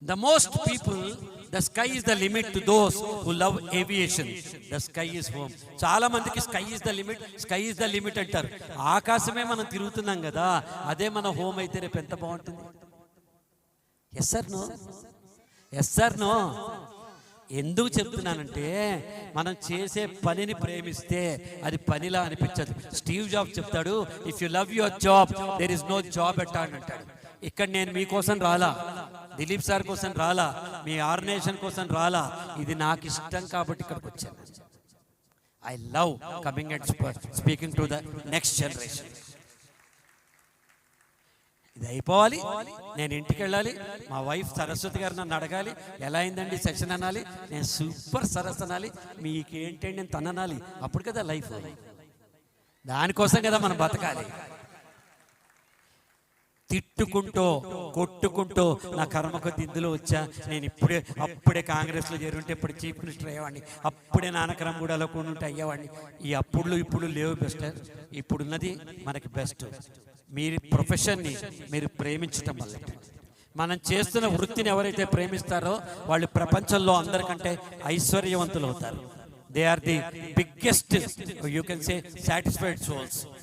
The most people, the sky is the limit to those who love aviation. The sky is home. చాలా మందికి sky is the limit, sky is the limit అంటారు. ఆకాశమే మనం తిరుగుతున్నాం కదా, అదే మన home అయితే రేపు ఎంత బాగుంటుంది. Yes sir no, yes sir no. ఎందుకు చెప్తున్నానంటే మనం చేసే పనిని ప్రేమిస్తే అది పనిలా అనిపించదు. స్టీవ్ జాబ్స్ చెప్తాడు, if you love your job there is no job at all అంటాడు. ఇక్కడ నేను మీకోసం రాలా, దిలీప్ సార్ కోసం రాలా, మీ ఆర్గనైజేషన్ కోసం రాలా, ఇది నాకు ఇష్టం కాబట్టి ఇక్కడికి వచ్చాను. I love coming and speaking to the next generation. ఇది అయిపోవాలి, నేను ఇంటికి వెళ్ళాలి, మా వైఫ్ సరస్వతి గారు నన్ను అడగాలి ఎలా అయిందండి సెషన్ అనాలి, నేను సూపర్ సరస్ అనాలి, మీకేంటండి నేను తననాలి. అప్పుడు కదా లైఫ్. దానికోసం కదా మనం బతకాలి. తిట్టుకుంటూ కొట్టుకుంటూ నా కర్మ కొద్ది ఇందులో వచ్చా, నేను అప్పుడే కాంగ్రెస్లో చేరుంటే ఇప్పుడు చీఫ్ మినిస్టర్ అయ్యేవాడిని, అప్పుడే నానకరంగూడలో కొనుంటే అయ్యేవాడిని. ఈ ఇప్పుడు లేవు బెస్ట్. ఇప్పుడున్నది మనకి బెస్ట్. మీరు ప్రొఫెషన్ని మీరు ప్రేమించటం వల్ల, మనం చేస్తున్న వృత్తిని ఎవరైతే ప్రేమిస్తారో వాళ్ళు ప్రపంచంలో అందరికంటే ఐశ్వర్యవంతులు అవుతారు. They are the biggest, you can say, satisfied souls.